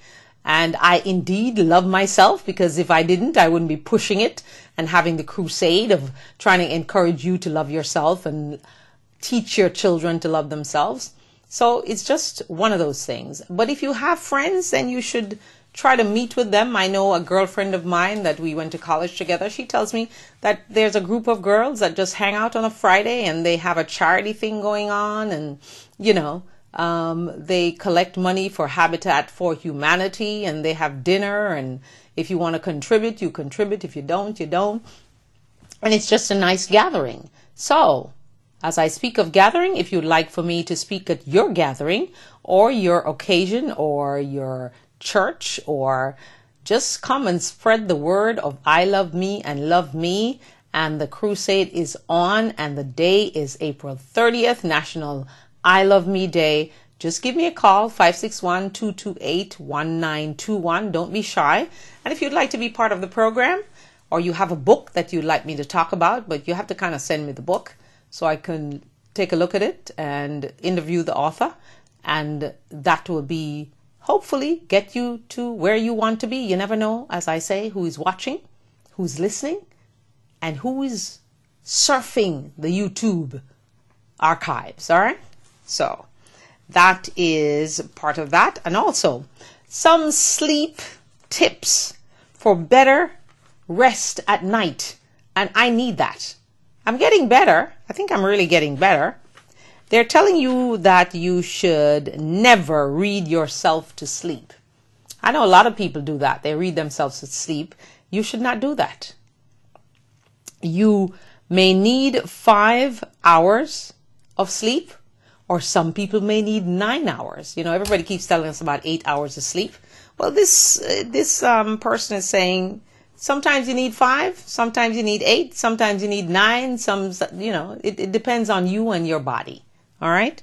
And I indeed love myself, because if I didn't, I wouldn't be pushing it and having the crusade of trying to encourage you to love yourself and teach your children to love themselves. So it's just one of those things. But if you have friends, then you should try to meet with them. I know a girlfriend of mine that we went to college together. She tells me that there's a group of girls that just hang out on a Friday and they have a charity thing going on, and, they collect money for Habitat for Humanity, and they have dinner, and if you want to contribute, you contribute. If you don't, you don't. And it's just a nice gathering. So, as I speak of gathering, if you'd like for me to speak at your gathering or your occasion or your church, or just come and spread the word of I love me and love me, and the crusade is on, and the day is April 30th, National I Love Me Day. Just give me a call, 561-228-1921. Don't be shy. And if you'd like to be part of the program, or you have a book that you'd like me to talk about, but you have to kind of send me the book so I can take a look at it and interview the author, and that will be hopefully get you to where you want to be. You never know, as I say, who is watching, who's listening, and who is surfing the YouTube archives. All right. So that is part of that. And also some sleep tips for better rest at night. And I need that. I'm getting better. I think I'm really getting better. They're telling you that you should never read yourself to sleep. I know a lot of people do that. They read themselves to sleep. You should not do that. You may need 5 hours of sleep, or some people may need 9 hours. Everybody keeps telling us about 8 hours of sleep. Well, this person is saying sometimes you need 5, sometimes you need 8, sometimes you need 9. It depends on you and your body. All right.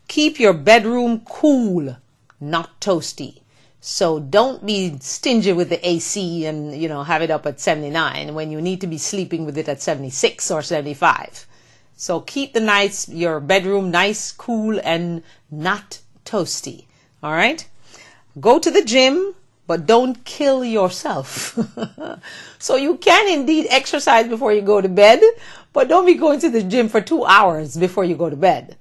Keep your bedroom cool, not toasty. So don't be stingy with the AC and, have it up at 79 when you need to be sleeping with it at 76 or 75. So keep your bedroom nice, cool, and not toasty. All right. Go to the gym, but don't kill yourself. So you can indeed exercise before you go to bed, but don't be going to the gym for 2 hours before you go to bed.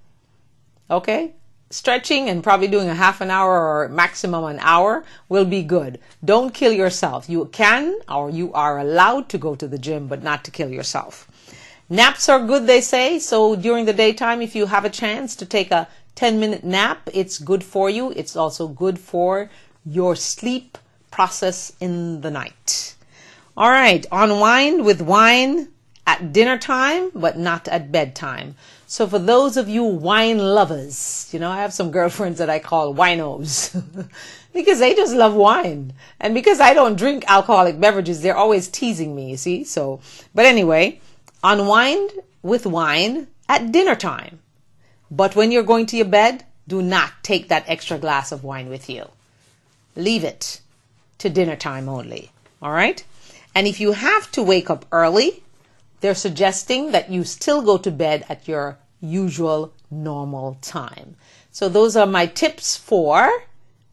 Okay? Stretching and probably doing a half an hour or maximum an hour will be good. Don't kill yourself. You can, or you are allowed to go to the gym, but not to kill yourself. Naps are good, they say. So during the daytime, if you have a chance to take a 10-minute nap, it's good for you. It's also good for your sleep process in the night. All right. Unwind with wine at dinner time, but not at bedtime. So for those of you wine lovers, I have some girlfriends that I call winos because they just love wine. And because I don't drink alcoholic beverages, they're always teasing me, you see? So, but anyway, unwind with wine at dinner time. But when you're going to your bed, do not take that extra glass of wine with you. Leave it to dinner time only. All right? And if you have to wake up early, they're suggesting that you still go to bed at your usual normal time. So those are my tips for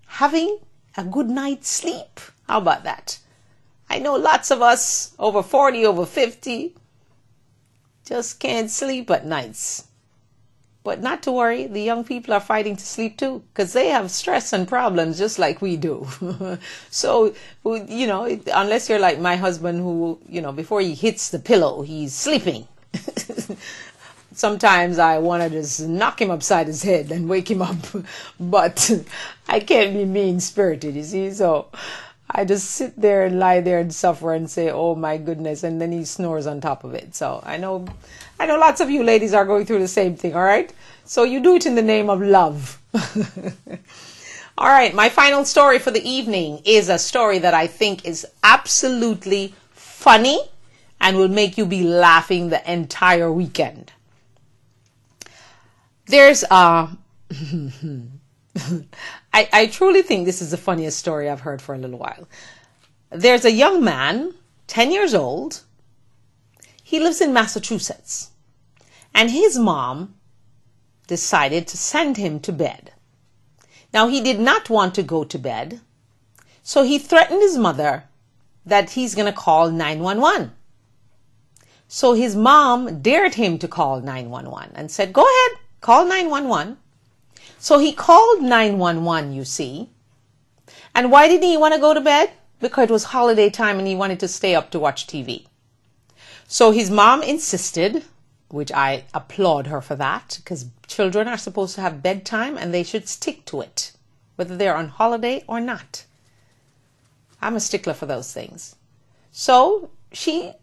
having a good night's sleep. How about that? I know lots of us over 40, over 50 just can't sleep at nights. But not to worry, the young people are fighting to sleep too, because they have stress and problems just like we do. So, unless you're like my husband who, before he hits the pillow, he's sleeping. Sometimes I want to just knock him upside his head and wake him up, but I can't be mean-spirited, you see. So I just sit there and lie there and suffer and say, oh my goodness, and then he snores on top of it. So I know lots of you ladies are going through the same thing, all right? So you do it in the name of love. All right, my final story for the evening is a story that I think is absolutely funny and will make you be laughing the entire weekend. There's I truly think this is the funniest story I've heard for a little while. There's a young man, 10 years old. He lives in Massachusetts. And his mom decided to send him to bed. Now, he did not want to go to bed. So he threatened his mother that he's going to call 911. So his mom dared him to call 911 and said, go ahead, call 911. So he called 911, you see. And why didn't he want to go to bed? Because it was holiday time and he wanted to stay up to watch TV. So his mom insisted, which I applaud her for that, because children are supposed to have bedtime and they should stick to it, whether they're on holiday or not. I'm a stickler for those things. So she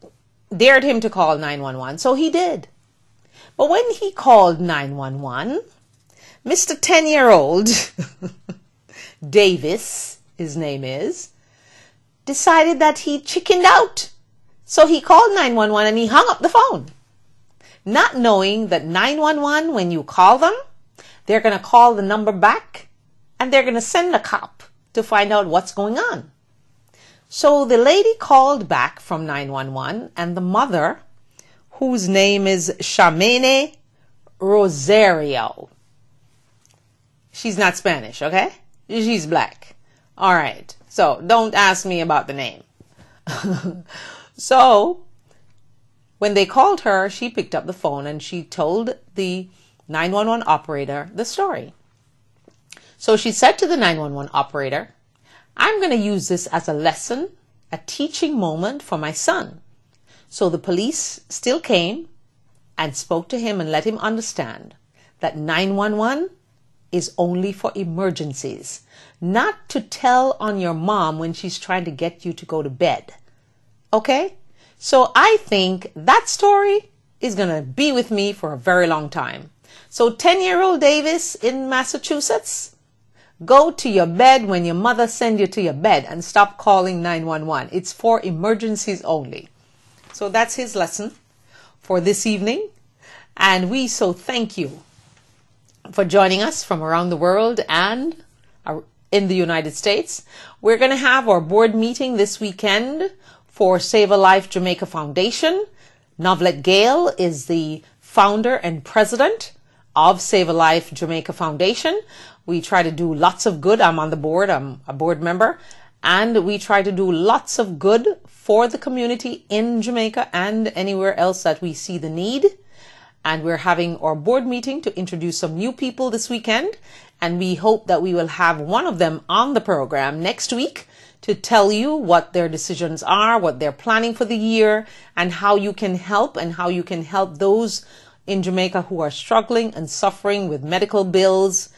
dared him to call 911, so he did. But when he called 911, Mr. 10-year-old Davis, his name is, decided that he chickened out. So he called 911 and he hung up the phone, not knowing that 911, when you call them, they're going to call the number back and they're going to send a cop to find out what's going on. So the lady called back from 911 and the mother, whose name is Shamene Rosario. She's not Spanish, okay? She's black. All right. So don't ask me about the name. So when they called her, she picked up the phone and she told the 911 operator the story. So she said to the 911 operator, I'm going to use this as a lesson, a teaching moment for my son. So the police still came and spoke to him and let him understand that 911 is only for emergencies, not to tell on your mom when she's trying to get you to go to bed. Okay? So I think that story is going to be with me for a very long time. So 10-year-old Davis in Massachusetts, go to your bed when your mother sends you to your bed and stop calling 911. It's for emergencies only. So that's his lesson for this evening. And we so thank you for joining us from around the world and in the United States. We're going to have our board meeting this weekend for Save a Life Jamaica Foundation. Novlet Gale is the founder and president of Save a Life Jamaica Foundation. We try to do lots of good. I'm on the board. I'm a board member. And we try to do lots of good for the community in Jamaica and anywhere else that we see the need. And we're having our board meeting to introduce some new people this weekend. And we hope that we will have one of them on the program next week to tell you what their decisions are, what they're planning for the year, and how you can help those in Jamaica who are struggling and suffering with medical bills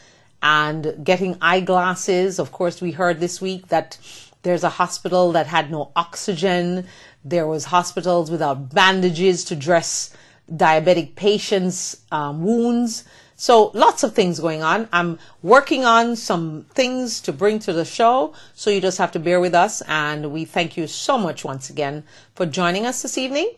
and getting eyeglasses. Of course, we heard this week that there's a hospital that had no oxygen. There was hospitals without bandages to dress diabetic patients' wounds. So lots of things going on. I'm working on some things to bring to the show, so you just have to bear with us. And we thank you so much once again for joining us this evening,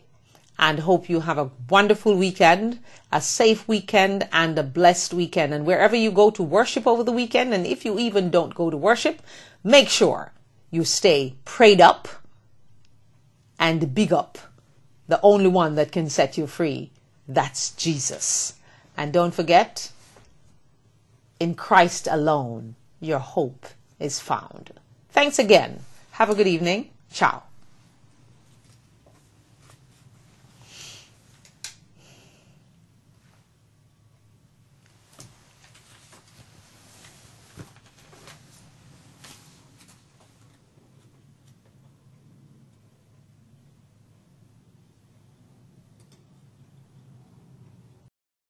and hope you have a wonderful weekend, a safe weekend, and a blessed weekend. And wherever you go to worship over the weekend, and if you even don't go to worship, make sure you stay prayed up and big up the only one that can set you free. That's Jesus. And don't forget, in Christ alone, your hope is found. Thanks again. Have a good evening. Ciao.